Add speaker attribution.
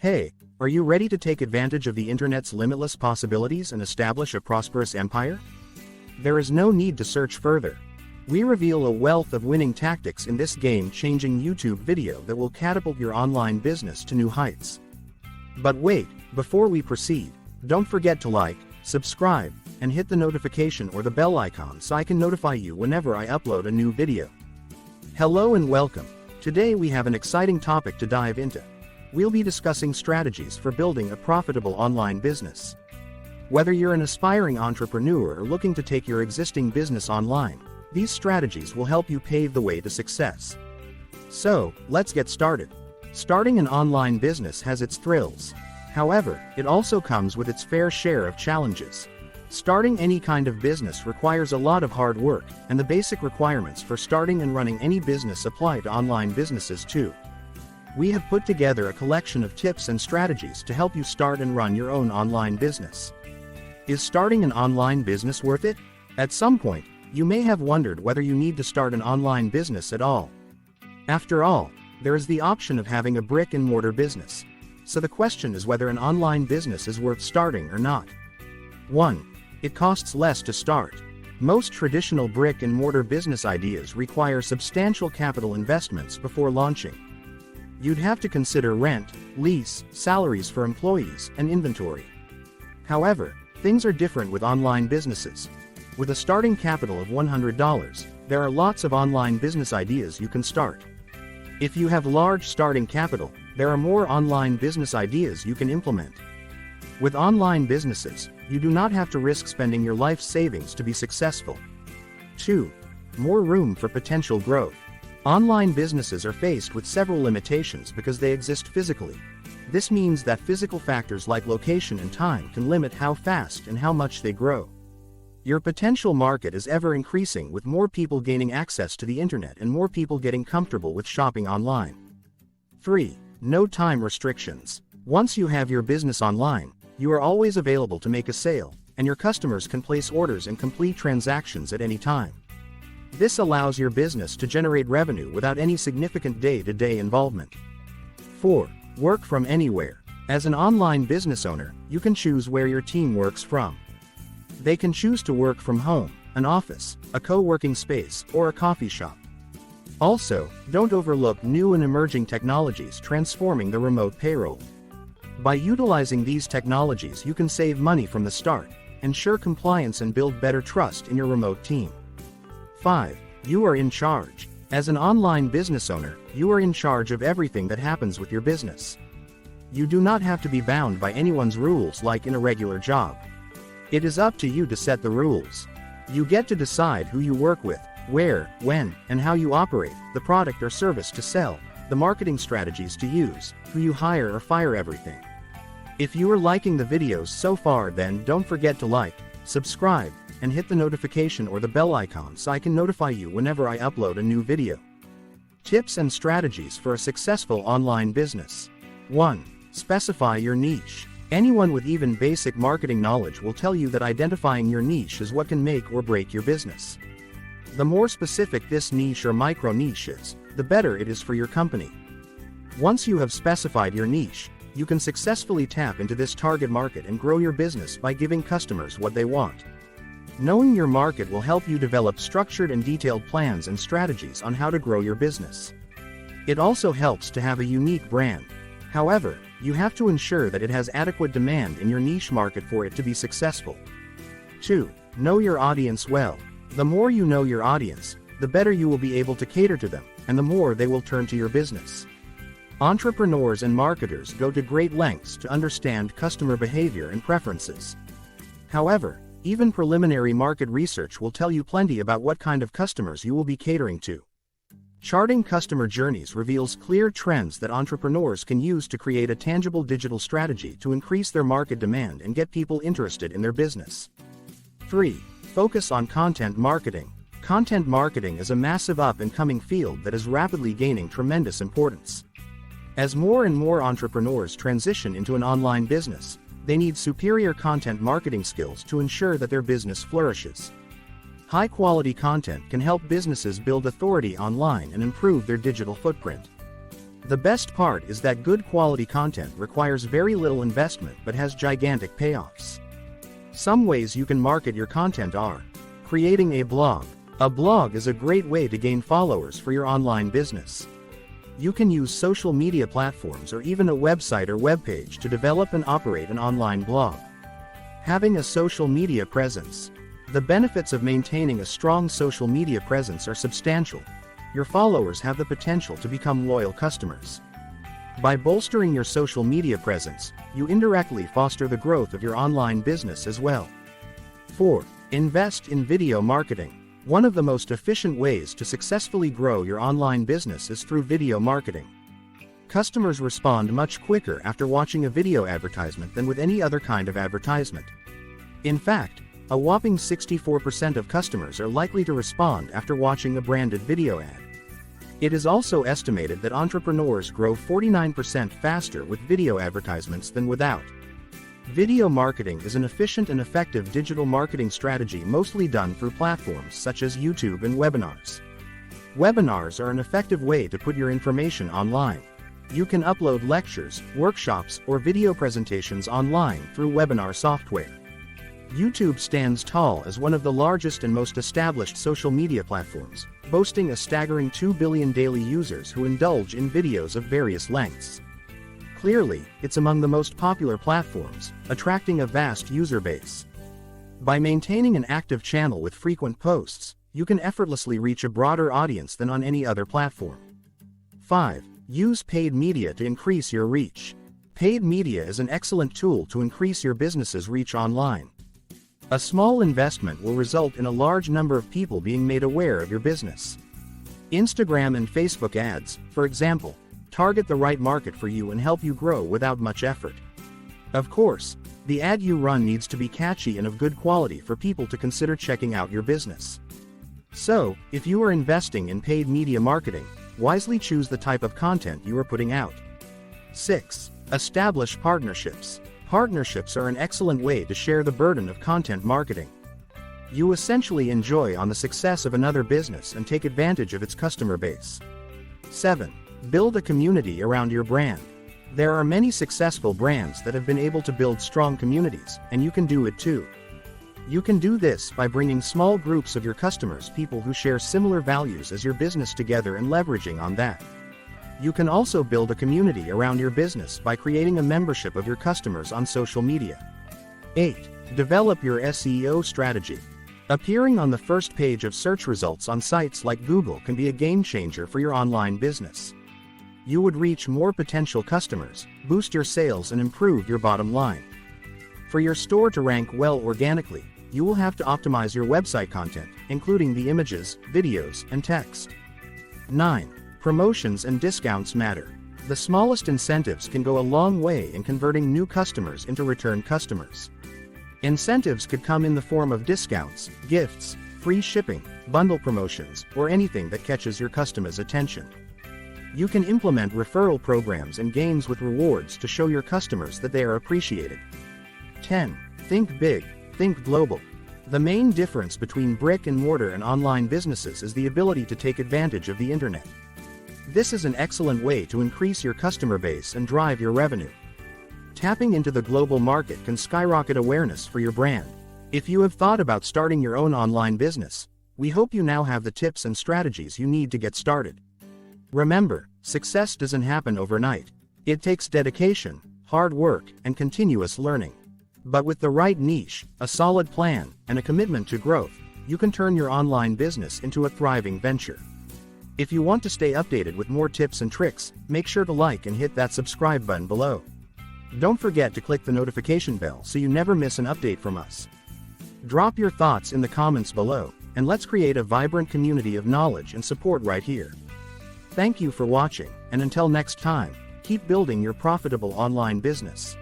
Speaker 1: Hey, are you ready to take advantage of the internet's limitless possibilities and establish a prosperous empire? There is no need to search further. We reveal a wealth of winning tactics in this game-changing YouTube video that will catapult your online business to new heights. But wait, before we proceed, don't forget to like, subscribe, and hit the notification or the bell icon so I can notify you whenever I upload a new video. Hello and welcome. Today we have an exciting topic to dive into. We'll be discussing strategies for building a profitable online business. Whether you're an aspiring entrepreneur or looking to take your existing business online, these strategies will help you pave the way to success. So, let's get started. Starting an online business has its thrills. However, it also comes with its fair share of challenges. Starting any kind of business requires a lot of hard work, and the basic requirements for starting and running any business apply to online businesses too. We have put together a collection of tips and strategies to help you start and run your own online business. Is starting an online business worth it? At some point, you may have wondered whether you need to start an online business at all. After all, there is the option of having a brick-and-mortar business. So the question is whether an online business is worth starting or not. 1. It costs less to start. Most traditional brick-and-mortar business ideas require substantial capital investments before launching. You'd have to consider rent, lease, salaries for employees, and inventory. However, things are different with online businesses. With a starting capital of $100, there are lots of online business ideas you can start. If you have large starting capital, there are more online business ideas you can implement. With online businesses, you do not have to risk spending your life savings to be successful. 2. More room for potential growth. Online businesses are faced with several limitations because they exist physically. This means that physical factors like location and time can limit how fast and how much they grow. Your potential market is ever increasing with more people gaining access to the internet and more people getting comfortable with shopping online. 3. No time restrictions. Once you have your business online, you are always available to make a sale, and your customers can place orders and complete transactions at any time. This allows your business to generate revenue without any significant day-to-day involvement. 4. Work from anywhere. As an online business owner, you can choose where your team works from. They can choose to work from home, an office, a co-working space, or a coffee shop. Also, don't overlook new and emerging technologies transforming the remote payroll. By utilizing these technologies, you can save money from the start, ensure compliance, and build better trust in your remote team. 5. You are in charge. As an online business owner, you are in charge of everything that happens with your business. You do not have to be bound by anyone's rules like in a regular job. It is up to you to set the rules. You get to decide who you work with, where, when, and how you operate, the product or service to sell, the marketing strategies to use, who you hire or fire, everything. If you are liking the videos so far, then don't forget to like, subscribe, and hit the notification or the bell icon so I can notify you whenever I upload a new video. Tips and strategies for a successful online business. 1. Specify your niche. Anyone with even basic marketing knowledge will tell you that identifying your niche is what can make or break your business. The more specific this niche or micro niche is, the better it is for your company. Once you have specified your niche, you can successfully tap into this target market and grow your business by giving customers what they want. Knowing your market will help you develop structured and detailed plans and strategies on how to grow your business. It also helps to have a unique brand. However, you have to ensure that it has adequate demand in your niche market for it to be successful. 2. Know your audience well. The more you know your audience, the better you will be able to cater to them, and the more they will turn to your business. Entrepreneurs and marketers go to great lengths to understand customer behavior and preferences. However, even preliminary market research will tell you plenty about what kind of customers you will be catering to. Charting customer journeys reveals clear trends that entrepreneurs can use to create a tangible digital strategy to increase their market demand and get people interested in their business. 3. Focus on content marketing. Content marketing is a massive up-and-coming field that is rapidly gaining tremendous importance. As more and more entrepreneurs transition into an online business, they need superior content marketing skills to ensure that their business flourishes. High-quality content can help businesses build authority online and improve their digital footprint. The best part is that good quality content requires very little investment but has gigantic payoffs. Some ways you can market your content are: creating a blog. A blog is a great way to gain followers for your online business. You can use social media platforms or even a website or webpage to develop and operate an online blog. Having a social media presence. The benefits of maintaining a strong social media presence are substantial. Your followers have the potential to become loyal customers. By bolstering your social media presence, you indirectly foster the growth of your online business as well. 4. Invest in video marketing. One of the most efficient ways to successfully grow your online business is through video marketing. Customers respond much quicker after watching a video advertisement than with any other kind of advertisement. In fact, a whopping 64% of customers are likely to respond after watching a branded video ad. It is also estimated that entrepreneurs grow 49% faster with video advertisements than without. Video marketing is an efficient and effective digital marketing strategy mostly done through platforms such as YouTube and webinars. Webinars are an effective way to put your information online. You can upload lectures, workshops, or video presentations online through webinar software. YouTube stands tall as one of the largest and most established social media platforms, boasting a staggering 2 billion daily users who indulge in videos of various lengths. Clearly, it's among the most popular platforms, attracting a vast user base. By maintaining an active channel with frequent posts, you can effortlessly reach a broader audience than on any other platform. 5. Use paid media to increase your reach. Paid media is an excellent tool to increase your business's reach online. A small investment will result in a large number of people being made aware of your business. Instagram and Facebook ads, for example, target the right market for you and help you grow without much effort. Of course, the ad you run needs to be catchy and of good quality for people to consider checking out your business. So, if you are investing in paid media marketing, wisely choose the type of content you are putting out. 6. Establish partnerships. Partnerships are an excellent way to share the burden of content marketing. You essentially enjoy on the success of another business and take advantage of its customer base. 7. Build a community around your brand. There are many successful brands that have been able to build strong communities, and you can do it too. You can do this by bringing small groups of your customers, people who share similar values as your business, together and leveraging on that. You can also build a community around your business by creating a membership of your customers on social media. 8. Develop your SEO strategy. Appearing on the first page of search results on sites like Google can be a game changer for your online business. You would reach more potential customers, boost your sales, and improve your bottom line. For your store to rank well organically, you will have to optimize your website content, including the images, videos, and text. 9. Promotions and discounts matter. The smallest incentives can go a long way in converting new customers into return customers. Incentives could come in the form of discounts, gifts, free shipping, bundle promotions, or anything that catches your customer's attention. You can implement referral programs and games with rewards to show your customers that they are appreciated. 10. Think big, think global. The main difference between brick and mortar and online businesses is the ability to take advantage of the internet. This is an excellent way to increase your customer base and drive your revenue. Tapping into the global market can skyrocket awareness for your brand. If you have thought about starting your own online business, we hope you now have the tips and strategies you need to get started. Remember, success doesn't happen overnight. It takes dedication, hard work, and continuous learning. But with the right niche, a solid plan, and a commitment to growth, you can turn your online business into a thriving venture. If you want to stay updated with more tips and tricks, make sure to like and hit that subscribe button below. Don't forget to click the notification bell so you never miss an update from us. Drop your thoughts in the comments below, and let's create a vibrant community of knowledge and support right here. Thank you for watching, and until next time, keep building your profitable online business.